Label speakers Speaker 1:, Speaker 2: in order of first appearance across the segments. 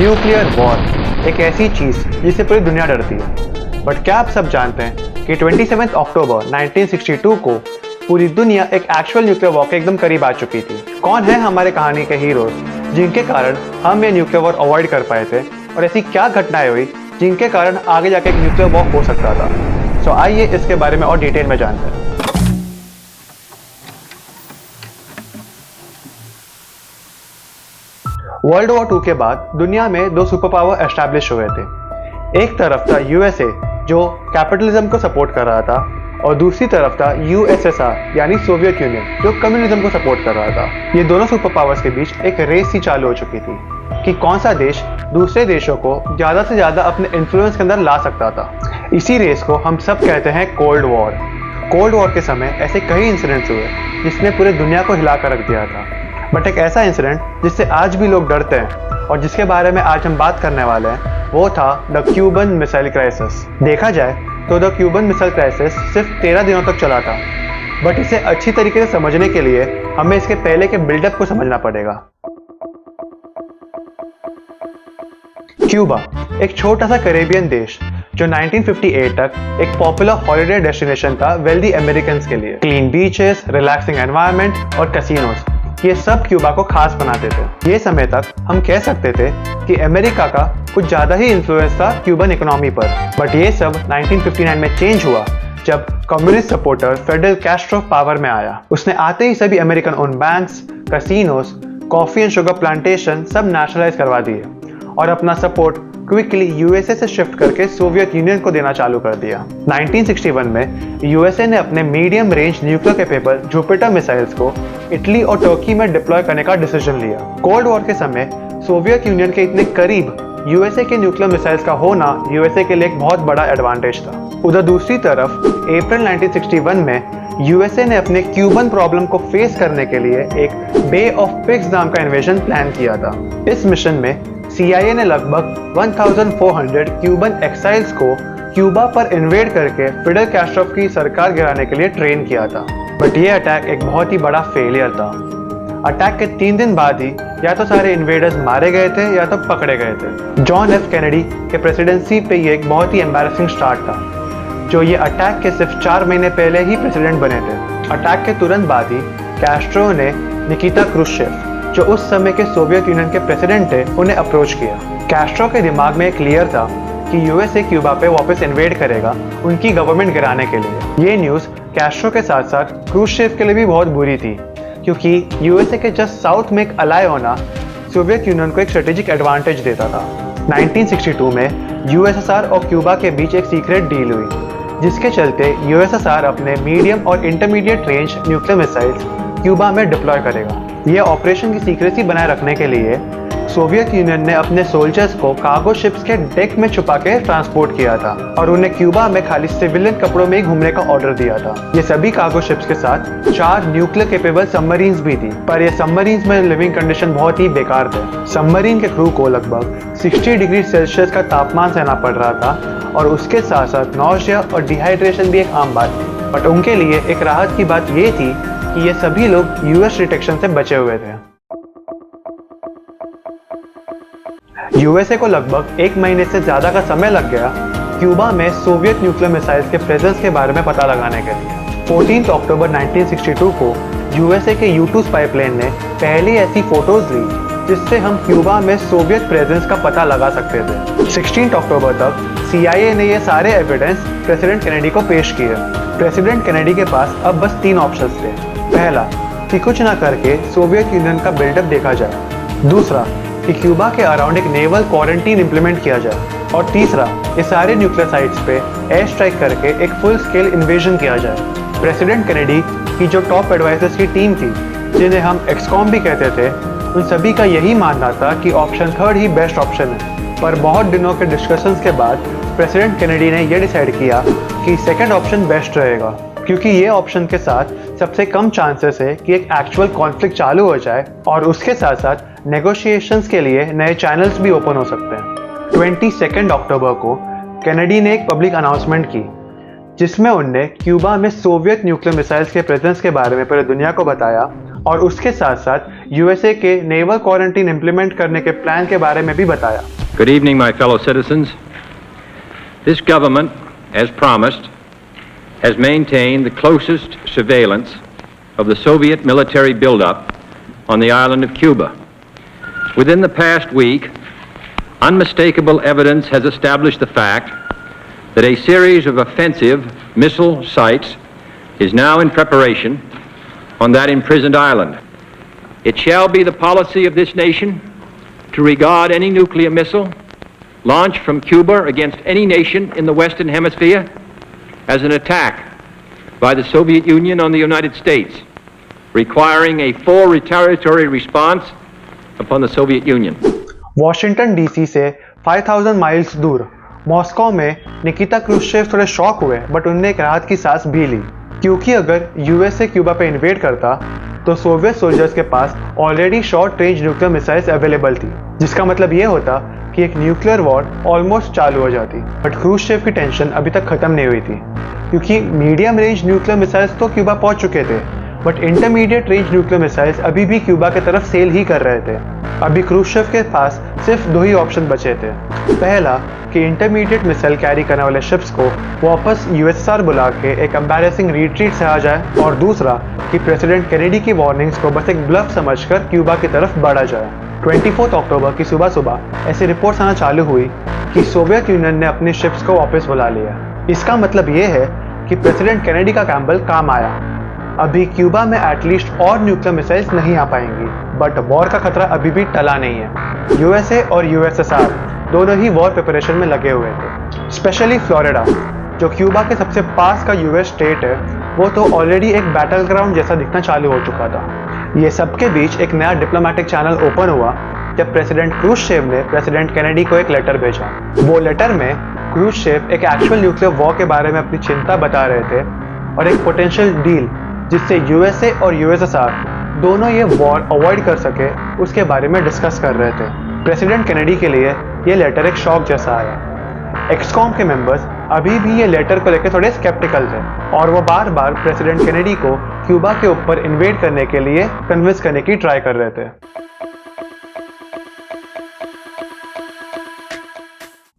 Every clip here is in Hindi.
Speaker 1: न्यूक्लियर वॉर एक ऐसी चीज जिससे पूरी दुनिया डरती है। बट क्या आप सब जानते हैं कि 27 अक्टूबर 1962 को पूरी दुनिया एक एक्चुअल न्यूक्लियर वॉर के एकदम करीब आ चुकी थी। कौन है हमारे कहानी के हीरोज जिनके कारण हम ये न्यूक्लियर वॉर अवॉइड कर पाए थे, और ऐसी क्या घटनाएं हुई जिनके कारण आगे जाके एक न्यूक्लियर वॉर हो सकता था। सो आइए इसके बारे में और डिटेल में जानते हैं। वर्ल्ड वॉर 2 के बाद दुनिया में दो सुपर पावर एस्टैब्लिश हुए थे। एक तरफ था यूएसए जो कैपिटलिज्म को सपोर्ट कर रहा था, और दूसरी तरफ था यूएसएसआर यानी सोवियत यूनियन जो कम्युनिज्म को सपोर्ट कर रहा था। ये दोनों सुपर पावर्स के बीच एक रेस ही चालू हो चुकी थी कि कौन सा देश दूसरे देशों को ज्यादा से ज्यादा अपने इन्फ्लुएंस के अंदर ला सकता था। इसी रेस को हम सब कहते हैं कोल्ड वॉर। कोल्ड वॉर के समय ऐसे कई इंसिडेंट्स हुए जिसने पूरे दुनिया को हिलाकर रख दिया था। बट एक ऐसा इंसिडेंट जिससे आज भी लोग डरते हैं और जिसके बारे में आज हम बात करने वाले हैं वो था द क्यूबन मिसाइल क्राइसिस। देखा जाए तो द क्यूबन मिसाइल क्राइसिस सिर्फ 13 दिनों तक चला था, बट इसे अच्छी तरीके से समझने के लिए हमें इसके पहले के बिल्डअप को समझना पड़ेगा। क्यूबा एक छोटा सा कैरेबियन देश जो 1958 तक एक पॉपुलर हॉलिडे डेस्टिनेशन था वेल्दी अमेरिकन्स के लिए। क्लीन बीचेस, रिलैक्सिंग एनवायरनमेंट और कैसीनोस, ये सब क्यूबा को खास बनाते थे। ये समय तक हम कह सकते थे कि अमेरिका का कुछ ज्यादा ही इन्फ्लुएंस था क्यूबन इकोनॉमी पर। बट ये सब 1959 में चेंज हुआ जब communist supporter Fidel Castro power में आया। उसने आते ही सभी American own banks, casinos, coffee and sugar plantation सब नेशनलाइज करवा दिए और अपना सपोर्ट क्विकली यूएसए से शिफ्ट करके सोवियत यूनियन को देना चालू कर दिया। 1961 में यूएसए ने अपने medium range nuclear capable Jupiter missiles को इटली और टर्की में डिप्लॉय करने का डिसीजन लिया। कोल्ड वॉर के समय सोवियत यूनियन के इतने करीब यूएसए के न्यूक्लियर मिसाइल्स का होना यूएसए के लिए एक बहुत बड़ा एडवांटेज था। उधर दूसरी तरफ अप्रैल 1961 में यूएसए ने अपने क्यूबन प्रॉब्लम को फेस करने के लिए एक बे ऑफ पिग्स नाम का इन्वेजन प्लान किया था। इस मिशन में CIA ने लगभग 1400 क्यूबन एक्साइल्स को क्यूबा पर इन्वेड करके फिडेल कैस्ट्रो की सरकार गिराने के लिए ट्रेन किया था। बट ये अटैक एक बहुत ही बड़ा फेलियर था। अटैक के 3 दिन बाद ही या तो सारे इन्वेडर्स मारे गए थे या तो पकड़े गए थे। जॉन एफ कैनेडी के प्रेसिडेंसी पे ये एक बहुत ही एम्बैरेसिंग स्टार्ट था, जो ये अटैक के सिर्फ 4 महीने पहले ही प्रेसिडेंट बने थे। अटैक के तुरंत बाद ही कैस्ट्रो ने निकिता क्रुश्चेव जो उस समय के सोवियत यूनियन के प्रेसिडेंट थे उन्हें अप्रोच किया। कैस्ट्रो के दिमाग में क्लियर था कि यूएसए क्यूबा पे वापस इन्वेड करेगा उनकी गवर्नमेंट गिराने के लिए। ये न्यूज़ कैस्ट्रो के साथ साथ क्रुश्चेव के लिए भी बहुत बुरी थी, क्योंकि यूएसए के जस्ट साउथ में एक अलाय होना सोवियत यूनियन को एक स्ट्रेटेजिक एडवांटेज देता था। 1962 में यूएसएसआर और क्यूबा के बीच एक सीक्रेट डील हुई, जिसके चलते यूएसएसआर अपने मीडियम और intermediate range nuclear missiles Cuba में डिप्लॉय करेगा। यह ऑपरेशन की सीक्रेसी बनाए रखने के लिए सोवियत यूनियन ने अपने सोल्जर्स को कार्गो शिप्स के डेक में छुपा के ट्रांसपोर्ट किया था और उन्हें क्यूबा में खाली सिविलियन कपड़ों में ही घूमने का ऑर्डर दिया था। ये सभी कार्गो शिप्स के साथ 4 न्यूक्लियर कैपेबल सबमरीन्स भी थी, पर ये सबमरीन्स में लिविंग कंडीशन बहुत ही बेकार थे। सबमरीन के क्रू को लगभग 60 डिग्री सेल्सियस का तापमान सहना पड़ रहा था, और उसके साथ साथ नौशिया और डिहाइड्रेशन भी एक आम बात थी। बट उनके लिए एक राहत की बात ये थी कि ये सभी लोग यूएस डिटेक्शन से बचे हुए थे। यूएसए को लगभग 1 महीने से ज्यादा का समय लग गया क्यूबा में सोवियत न्यूक्लियर मिसाइल्स के प्रेजेंस के बारे में पता लगाने के लिए। 14 अक्टूबर 1962 को यूएसए के U-2 स्पाई प्लेन ने पहली ऐसी फोटोज ली जिससे हम क्यूबा में सोवियत प्रेजेंस का पता लगा सकते थे। 16 अक्टूबर तक CIA ने ये सारे एविडेंस प्रेसिडेंट कैनेडी को पेश किए। प्रेसिडेंट कैनेडी के पास अब बस 3 ऑप्शंस थे। पहला, कि कुछ ना करके सोवियत यूनियन का बिल्डअप देखा जाए। दूसरा, कि क्यूबा के अराउंड एक नेवल क्वारंटीन इंप्लीमेंट किया जाए। और तीसरा, ये सारे न्यूक्लियर साइट्स पे एयर स्ट्राइक करके एक फुल स्केल इन्वेजन किया जाए। प्रेसिडेंट कैनेडी की जो टॉप एडवाइजर्स की टीम थी, जिन्हें हम एक्सकॉम भी कहते थे, उन सभी का यही मानना था कि ऑप्शन 3 ही बेस्ट ऑप्शन है। पर बहुत दिनों के डिस्कशंस के बाद प्रेसिडेंट कैनेडी ने यह डिसाइड किया कि सेकंड ऑप्शन बेस्ट रहेगा, क्योंकि ये ऑप्शन के साथ सबसे कम चांसेस है कि एक एक्चुअल कॉन्फ्लिक्ट चालू हो जाए, और उसके साथ साथ नेगोशिएशंस के लिए नए चैनल्स भी ओपन हो सकते हैं। 22 अक्टूबर को कैनेडी ने एक पब्लिक अनाउंसमेंट की जिसमें उनने क्यूबा में सोवियत न्यूक्लियर मिसाइल्स के प्रेजेंस के बारे में पूरी दुनिया को बताया, और उसके साथ साथ यूएसए के नेवल क्वारंटीन इंप्लीमेंट करने के प्लान के बारे में भी बताया।
Speaker 2: Good evening, my fellow citizens. This government, as promised, has maintained the closest surveillance of the Soviet military buildup on the island of Cuba. Within the past week, unmistakable evidence has established the fact that a series of offensive missile sites is now in preparation on that imprisoned island. It shall be the policy of this nation to regard any nuclear missile launched from Cuba against any nation in the Western Hemisphere as an attack by the Soviet Union on the United States, requiring a full retaliatory response upon the Soviet Union.
Speaker 1: Washington DC से 5000 माइल्स दूर मॉस्को में निकिता क्रुश्चेव थोड़े शॉक हुए, बट उनने एक राहत की सांस भी ली, क्योंकि अगर यूएसए क्यूबा पे इन्वेड करता तो सोवियत सोल्जर्स के पास already short range nuclear missiles available थी, जिसका मतलब ये होता कि एक न्यूक्लियर वॉर ऑलमोस्ट चालू हो जाती। बट क्रुश्चेव की टेंशन अभी तक खत्म नहीं हुई थी, क्योंकि मीडियम रेंज न्यूक्लियर मिसाइल्स तो क्यूबा पहुंच चुके थे, but intermediate range nuclear missiles अभी भी क्यूबा की तरफ सेल ही कर रहे थे। अभी क्रुश्चेव के पास सिर्फ दो ही ऑप्शन बचे थे। पहला कि इंटरमीडिएट मिसाइल कैरी करने वाले शिप्स को वापस यूएसएसआर बुला के एक एम्बैरेसिंग रिट्रीट से आ जाए, और दूसरा कि प्रेसिडेंट केनेडी की वार्निंग्स को बस एक ब्लफ समझकर क्यूबा की तरफ बढ़ा जाए। 24 अक्टूबर की सुबह सुबह ऐसी रिपोर्ट्स आना चालू हुई कि सोवियत यूनियन ने अपनी शिप्स को वापस बुला लिया। इसका मतलब ये है कि प्रेसिडेंट केनेडी का गैम्बल काम आया। अभी क्यूबा में एटलीस्ट और न्यूक्लियर मिसाइल्स नहीं आ पाएंगी, बट वॉर का खतरा अभी भी टला नहीं है। यूएसए और यूएसएसआर दोनों ही वॉर प्रिपरेशन में लगे हुए थे। स्पेशली फ्लोरिडा, जो क्यूबा के सबसे पास का यूएस स्टेट है, वो तो ऑलरेडी एक बैटल ग्राउंड जैसा दिखना चालू हो चुका था। ये सबके बीच एक नया डिप्लोमेटिक चैनल ओपन हुआ जब प्रेसिडेंट क्रुश्चेव ने प्रेसिडेंट केनेडी को एक लेटर भेजा। वो लेटर में क्रुश्चेव एक एक्चुअल न्यूक्लियर वॉर के बारे में अपनी चिंता बता रहे थे और एक पोटेंशियल डील जिससे यूएसए और यूएसएसआर दोनों ये वॉर अवॉइड कर सके, उसके बारे में डिस्कस कर रहे थे। प्रेसिडेंट केनेडी के लिए ये लेटर एक शॉक जैसा आया। एक्सकॉम के मेंबर्स अभी भी ये लेटर को लेकर थोड़े स्केप्टिकल थे, और वो बार बार प्रेसिडेंट केनेडी को क्यूबा के ऊपर इन्वेड करने के लिए कन्विंस करने की ट्राई कर रहे थे।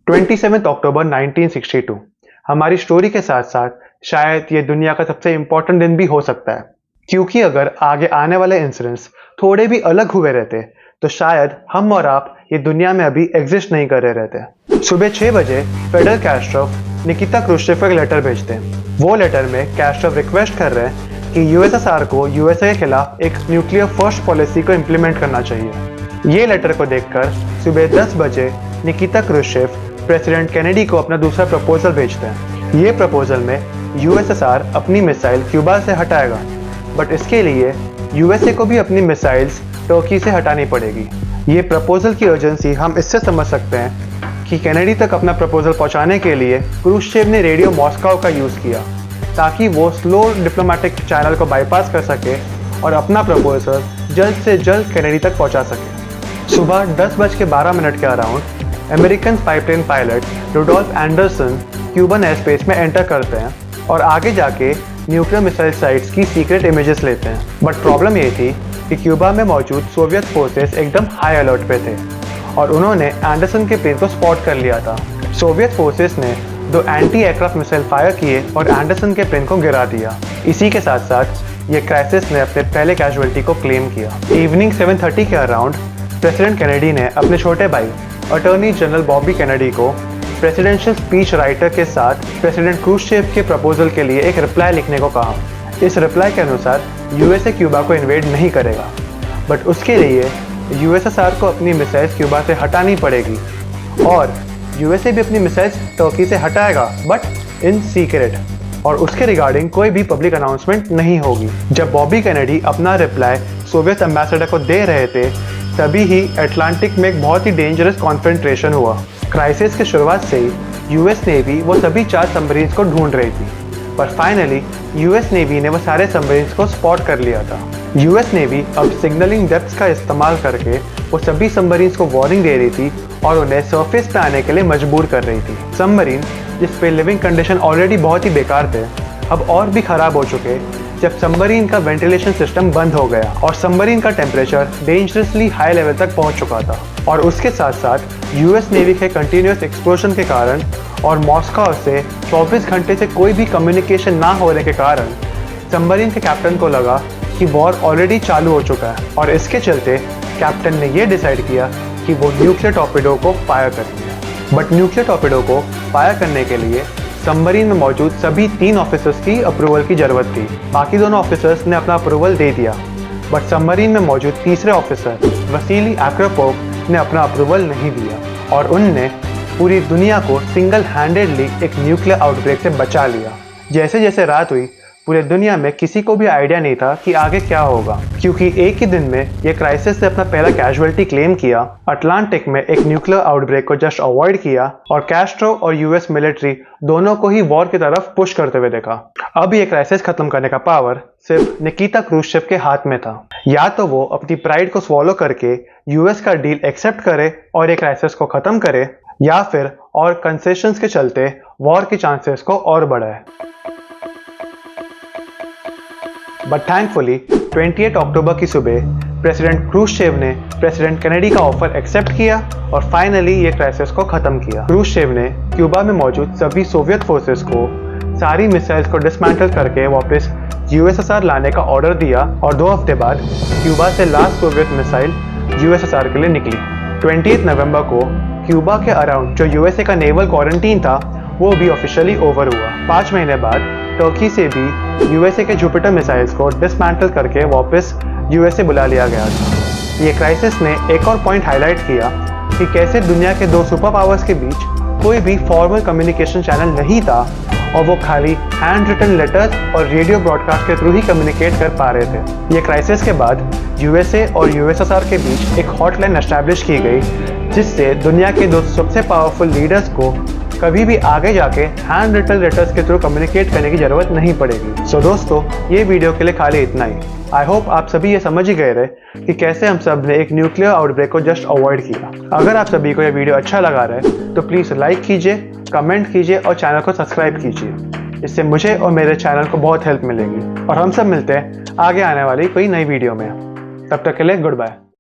Speaker 1: 27 अक्टूबर 1962 हमारी स्टोरी के साथ साथ शायद ये दुनिया का सबसे इंपॉर्टेंट दिन भी हो सकता है, क्योंकि अगर आगे आने वाले इंसिडेंट्स थोड़े भी अलग हुए रहते तो शायद हम और आप ये दुनिया में अभी एग्जिस्ट नहीं कर रहे रहते। सुबह 6 बजे फेडरल कैस्ट्रोव निकिता क्रुश्चेव को एक लेटर भेजते हैं। वो लेटर में कैस्ट्रोव रिक्वेस्ट कर रहे हैं कि यूएसएसआर को यूएसए के खिलाफ एक न्यूक्लियर फर्स्ट पॉलिसी को इम्प्लीमेंट करना चाहिए। ये लेटर को देखकर सुबह 10 बजे निकिता क्रुश्चेव प्रेसिडेंट केनेडी को अपना दूसरा प्रपोजल भेजते हैं। ये प्रपोजल में यूएसएसआर अपनी मिसाइल क्यूबा से हटाएगा, बट इसके लिए यूएसए को भी अपनी मिसाइल्स टर्की से हटानी पड़ेगी। ये प्रपोजल की अर्जेंसी हम इससे समझ सकते हैं कि केनेडी तक अपना प्रपोजल पहुंचाने के लिए क्रुश्चेव ने रेडियो मॉस्को का यूज़ किया, ताकि वो स्लो डिप्लोमेटिक चैनल को बाईपास कर सके और अपना प्रपोजल जल्द से जल्द केनेडी तक पहुंचा सके। सुबह 10:12 के around American pipeline pilot Rudolf Anderson Cuban air space में एंटर करते हैं और आगे जाके न्यूक्लियर मिसाइल साइट्स की सीक्रेट इमेजेस लेते हैं। बट प्रॉब्लम ये थी कि क्यूबा में मौजूद सोवियत फोर्सेस एकदम हाई अलर्ट पे थे और उन्होंने एंडरसन के प्लेन को स्पॉट कर लिया था। सोवियत फोर्सेस ने 2 एंटी एयरक्राफ्ट मिसाइल फायर किए और एंडरसन के प्लेन को गिरा दिया। इसी के साथ साथ ये क्राइसिस ने अपने पहले कैजुअलिटी को क्लेम किया। इवनिंग 7:30 के अराउंड प्रेसिडेंट केनेडी ने अपने छोटे भाई अटॉर्नी जनरल बॉबी केनेडी को प्रेसिडेंशियल स्पीच राइटर के साथ प्रेसिडेंट क्रुश्चेव के प्रपोजल के लिए एक रिप्लाई लिखने को कहा। इस रिप्लाई के अनुसार यूएसए क्यूबा को इन्वेड नहीं करेगा, बट उसके लिए यूएसएसआर को अपनी मिसाइल्स क्यूबा से हटानी पड़ेगी और यूएसए भी अपनी मिसाइल्स टर्की से हटाएगा, बट इन सीक्रेट, और उसके रिगार्डिंग कोई भी पब्लिक अनाउंसमेंट नहीं होगी। जब बॉबी केनेडी अपना रिप्लाई सोवियत एम्बेसडर को दे रहे थे, तभी ही अटलांटिक में एक बहुत ही डेंजरस कॉन्फ्रंटेशन हुआ। क्राइसिस की शुरुआत से ही यूएस नेवी वो सभी 4 सबमरीन्स को ढूंढ रही थी, पर फाइनली यूएस नेवी ने वो सारे सबमरीन्स को स्पॉट कर लिया था। यूएस नेवी अब सिग्नलिंग डेप्थ्स का इस्तेमाल करके वो सभी सबमरीन्स को वार्निंग दे रही थी और उन्हें सरफेस पे आने के लिए मजबूर कर रही थी। सबमरीन जिस पे लिविंग कंडीशन ऑलरेडी बहुत ही बेकार थे, अब और भी ख़राब हो चुके, जब सबमरीन का वेंटिलेशन सिस्टम बंद हो गया और सबमरीन का टेम्परेचर डेंजरसली हाई लेवल तक पहुंच चुका था। और उसके साथ साथ यूएस नेवी के कंटिन्यूस एक्सप्लोजन के कारण और मॉस्को से 24 घंटे से कोई भी कम्युनिकेशन ना होने के कारण सबमरीन के कैप्टन को लगा कि वॉर ऑलरेडी चालू हो चुका है और इसके चलते कैप्टन ने यह डिसाइड किया कि वो न्यूक्लियर टॉर्पेडो को फायर करेंगे। बट न्यूक्लियर टॉर्पेडो को फायर करने के लिए सबमरीन में मौजूद सभी 3 ऑफिसर्स की अप्रूवल की जरूरत थी। बाकी दोनों ऑफिसर्स ने अपना अप्रूवल दे दिया, बट सबमरीन में मौजूद तीसरे ऑफिसर वसीली आक्रपोव ने अपना अप्रूवल नहीं दिया और उनने पूरी दुनिया को सिंगल हैंडेडली एक न्यूक्लियर आउटब्रेक से बचा लिया। जैसे जैसे रात हुई, पूरे दुनिया में किसी को भी आइडिया नहीं था कि आगे क्या होगा, क्योंकि एक ही दिन में ये क्राइसिस ने अपना पहला कैजुअलिटी क्लेम किया, अटलांटिक में एक न्यूक्लियर आउटब्रेक को जस्ट अवॉइड किया और कैस्ट्रो और यूएस मिलिट्री दोनों को ही वॉर की तरफ पुश करते हुए देखा। अब ये क्राइसिस खत्म करने का पावर सिर्फ निकिता क्रूश्चेव के हाथ में था। या तो वो अपनी प्राइड को स्वॉलो करके यूएस का डील एक्सेप्ट करे और ये क्राइसिस को खत्म करे, या फिर और कंसेशंस के चलते वॉर के चांसेस को और बढ़ाए। बट थैंकफुली 28 अक्टूबर की सुबह प्रेसिडेंट क्रूश्चेव ने प्रेसिडेंट कैनेडी का ऑफर एक्सेप्ट किया और फाइनली ये क्राइसिस को खत्म किया। क्रूश्चेव ने क्यूबा में मौजूद सभी सोवियत फोर्सेस को सारी मिसाइल्स को डिसमेंटल करके वापस यूएसएसआर लाने का ऑर्डर दिया और 2 हफ्ते बाद क्यूबा से लास्ट सोवियत मिसाइल यूएसएसआर के लिए निकली। 28 नवंबर को क्यूबा के अराउंड जो यूएसए का नेवल क्वारंटीन था वो भी ऑफिशियली ओवर हुआ। 5 महीने बाद टर्की से भी यूएसए के जुपिटर मिसाइल्स को डिसमेंटल करके वापस यूएसए बुला लिया गया था। ये क्राइसिस ने एक और पॉइंट हाईलाइट किया कि कैसे दुनिया के 2 सुपर पावर्स के बीच कोई भी फॉर्मल कम्युनिकेशन चैनल नहीं था और वो खाली हैंड रिटन लेटर्स और रेडियो ब्रॉडकास्ट के थ्रू ही कम्युनिकेट कर पा रहे थे। ये क्राइसिस के बाद यूएसए और यूएसएसआर के बीच एक हॉटलाइन एस्टैब्लिश की गई, जिससे दुनिया के 2 सबसे पावरफुल लीडर्स को कभी भी आगे जाके हैंड रिटन लेटर्स के थ्रू कम्युनिकेट करने की जरूरत नहीं पड़ेगी। सो दोस्तों, ये वीडियो के लिए खाली इतना ही। आई होप आप सभी ये समझ ही गए रहे कि कैसे हम सब ने एक न्यूक्लियर आउटब्रेक को जस्ट अवॉइड किया। अगर आप सभी को ये वीडियो अच्छा लगा रहा तो प्लीज़ लाइक कीजिए, कमेंट कीजिए और चैनल को सब्सक्राइब कीजिए। इससे मुझे और मेरे चैनल को बहुत हेल्प मिलेगी और हम सब मिलते हैं आगे आने वाली कोई नई वीडियो में। तब तक के लिए गुड बाय।